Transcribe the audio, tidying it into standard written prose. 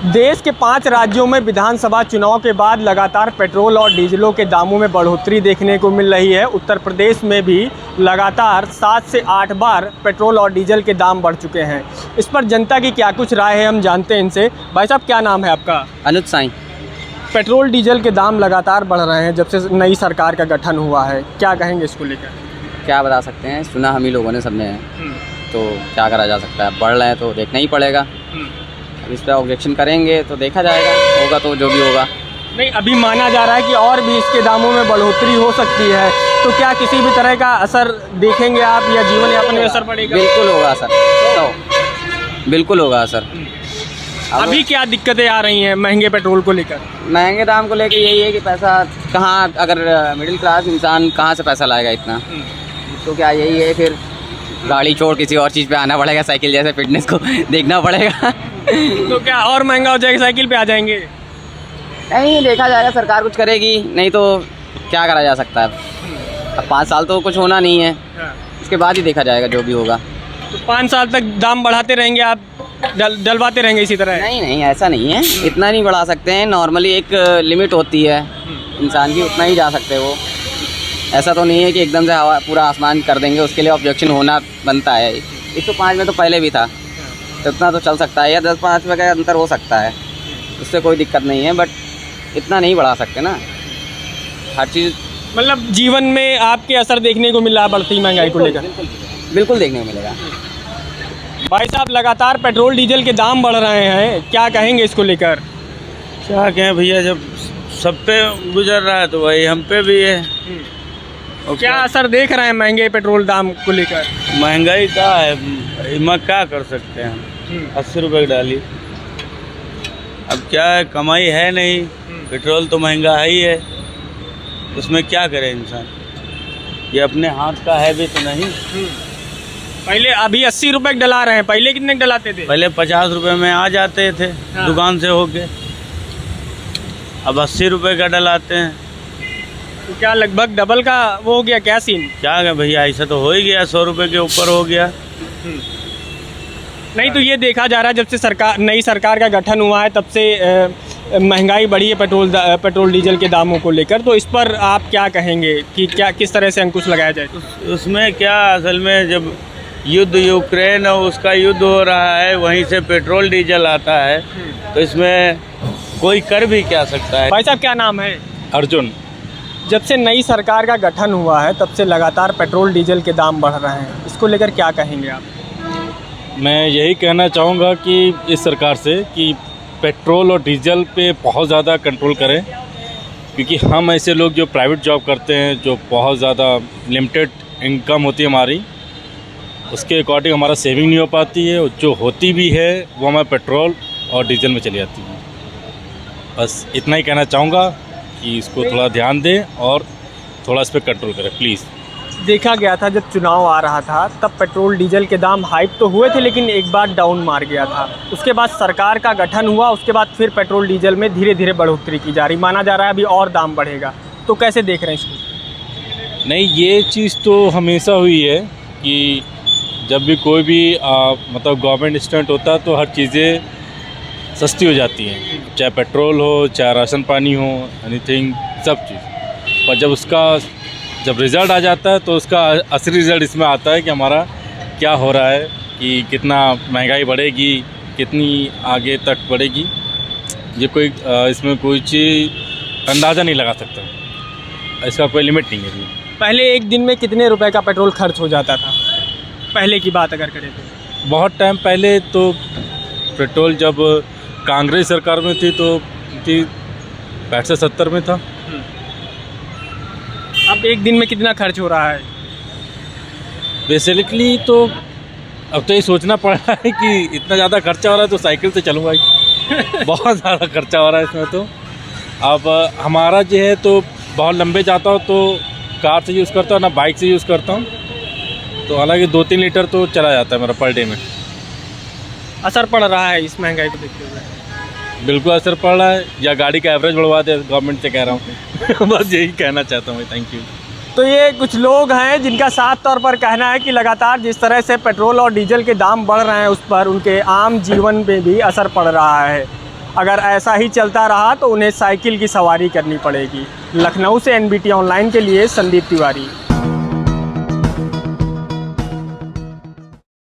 देश के 5 राज्यों में विधानसभा चुनाव के बाद लगातार पेट्रोल और डीजलों के दामों में बढ़ोतरी देखने को मिल रही है। उत्तर प्रदेश में भी लगातार 7 से 8 बार पेट्रोल और डीजल के दाम बढ़ चुके हैं। इस पर जनता की क्या कुछ राय है, हम जानते हैं इनसे। भाई साहब, क्या नाम है आपका? अनुज साईं। पेट्रोल डीजल के दाम लगातार बढ़ रहे हैं जब से नई सरकार का गठन हुआ है, क्या कहेंगे इसको लेकर? क्या बता सकते हैं, सुना हम ही लोगों ने सबने है, तो क्या करा जा सकता है। बढ़ रहे हैं तो देखना ही पड़ेगा। अब इस पर ऑब्जेक्शन करेंगे तो देखा जाएगा, होगा तो जो भी होगा। नहीं, अभी माना जा रहा है कि और भी इसके दामों में बढ़ोतरी हो सकती है, तो क्या किसी भी तरह का असर देखेंगे आप या जीवन यापन में असर पड़ेगा? बिल्कुल होगा असर, तो बिल्कुल होगा असर। अभी क्या दिक्कतें आ रही हैं महंगे पेट्रोल को लेकर? महंगे दाम को लेकर यही है कि पैसा कहाँ, अगर मिडिल क्लास इंसान कहाँ से पैसा लाएगा इतना, तो क्या यही है, फिर गाड़ी छोड़ किसी और चीज़ पे आना पड़ेगा, साइकिल जैसे फिटनेस को देखना पड़ेगा। तो क्या और महंगा हो जाएगा, साइकिल पे आ जाएंगे? नहीं, देखा जाएगा, सरकार कुछ करेगी, नहीं तो क्या करा जा सकता है। अब 5 साल तो कुछ होना नहीं है, उसके बाद ही देखा जाएगा जो भी होगा। तो 5 साल तक दाम बढ़ाते रहेंगे आप, डलवाते रहेंगे इसी तरह? नहीं, ऐसा नहीं है, इतना नहीं बढ़ा सकते हैं। नॉर्मली एक लिमिट होती है इंसान की, उतना ही जा सकते हैं वो। ऐसा तो नहीं है कि एकदम से हवा पूरा आसमान कर देंगे, उसके लिए ऑब्जेक्शन होना बनता है। 105 में तो पहले भी था, तो इतना तो चल सकता है, या 10-5 रुपये का अंतर हो सकता है, उससे कोई दिक्कत नहीं है। बट इतना नहीं बढ़ा सकते ना, हर चीज़। मतलब जीवन में आपके असर देखने को मिला बढ़ती महंगाई को लेकर? बिल्कुल देखने को मिलेगा। भाई साहब, लगातार पेट्रोल डीजल के दाम बढ़ रहे हैं, क्या कहेंगे इसको लेकर? क्या कहें भैया, जब सब पे गुजर रहा है तो वही हम पे भी है। और क्या असर देख रहे हैं महंगे पेट्रोल दाम को लेकर? महंगाई का है, मैं क्या कर सकते हैं। 80 रुपये की डाली, अब क्या है, कमाई है नहीं, पेट्रोल तो महंगा है ही है, उसमें क्या करे इंसान। ये अपने हाथ का है भी तो नहीं। पहले अभी 80 रुपये डला रहे हैं, पहले कितने डलाते थे? पहले 50 रुपये में आ जाते थे दुकान से होके, अब 80 रुपये का डलाते हैं। तो क्या लगभग डबल का वो हो गया क्या सीन? क्या है भैया, ऐसा तो हो ही गया, 100 रुपये के ऊपर हो गया। नहीं, तो ये देखा जा रहा है जब से नई सरकार का गठन हुआ है तब से महंगाई बढ़ी है पेट्रोल डीजल के दामों को लेकर। तो इस पर आप क्या कहेंगे कि क्या किस तरह से अंकुश लगाया जाए? उसमें क्या, असल में जब युद्ध यूक्रेन और उसका युद्ध हो रहा है, वहीं से पेट्रोल डीजल आता है, तो इसमें कोई कर भी क्या सकता है। भाई साहब, क्या नाम है? अर्जुन। जब से नई सरकार का गठन हुआ है तब से लगातार पेट्रोल डीजल के दाम बढ़ रहे हैं, इसको लेकर क्या कहेंगे आप? मैं यही कहना चाहूँगा कि इस सरकार से कि पेट्रोल और डीजल पे बहुत ज़्यादा कंट्रोल करें, क्योंकि हम ऐसे लोग जो प्राइवेट जॉब करते हैं, जो बहुत ज़्यादा लिमिटेड इनकम होती है हमारी, उसके अकॉर्डिंग हमारा सेविंग नहीं हो पाती है, और जो होती भी है वो हमारे पेट्रोल और डीजल में चली जाती है। बस इतना ही कहना चाहूँगा कि इसको थोड़ा ध्यान दें और थोड़ा इस पर कंट्रोल करें प्लीज़। देखा गया था जब चुनाव आ रहा था तब पेट्रोल डीजल के दाम हाइप तो हुए थे, लेकिन एक बार डाउन मार गया था। उसके बाद सरकार का गठन हुआ, उसके बाद फिर पेट्रोल डीजल में धीरे धीरे बढ़ोतरी की जा रही, माना जा रहा है अभी और दाम बढ़ेगा। तो कैसे देख रहे हैं इसको? नहीं, ये चीज़ तो हमेशा हुई है कि जब भी कोई भी मतलब गवर्नमेंट स्टंट होता है तो हर चीज़ें सस्ती हो जाती हैं, चाहे पेट्रोल हो, चाहे राशन पानी हो, एनीथिंग, सब चीज़। पर जब रिज़ल्ट आ जाता है तो उसका असली रिज़ल्ट इसमें आता है कि हमारा क्या हो रहा है, कि कितना महंगाई बढ़ेगी, कितनी आगे तक बढ़ेगी। ये कोई इसमें कोई चीज़ अंदाज़ा नहीं लगा सकता, इसका कोई लिमिट नहीं है। पहले एक दिन में कितने रुपए का पेट्रोल खर्च हो जाता था, पहले की बात अगर करें तो? बहुत टाइम पहले तो पेट्रोल जब कांग्रेस सरकार में थी तो 65 से 70 में था। अब एक दिन में कितना खर्च हो रहा है? बेसिकली तो अब तो ये सोचना पड़ रहा है कि इतना ज़्यादा खर्चा हो रहा है तो साइकिल से चलूँगा ही। बहुत ज़्यादा खर्चा हो रहा है इसमें। तो अब हमारा जो है तो बहुत लंबे जाता हूँ तो कार से यूज़ करता हूँ, ना बाइक से यूज़ करता हूँ, तो हालांकि 2-3 लीटर तो चला जाता है मेरा पर डे में। असर पड़ रहा है इस महंगाई को देखते हुए? बिल्कुल असर पड़ रहा है, या गाड़ी का एवरेज बढ़वा दे गवर्नमेंट से, कह रहा हूँ। बस यही कहना चाहता हूँ। Thank you. तो ये कुछ लोग हैं जिनका साफ तौर पर कहना है कि लगातार जिस तरह से पेट्रोल और डीजल के दाम बढ़ रहे हैं उस पर उनके आम जीवन में भी असर पड़ रहा है। अगर ऐसा ही चलता रहा तो उन्हें साइकिल की सवारी करनी पड़ेगी। लखनऊ से NBT ऑनलाइन के लिए संदीप तिवारी।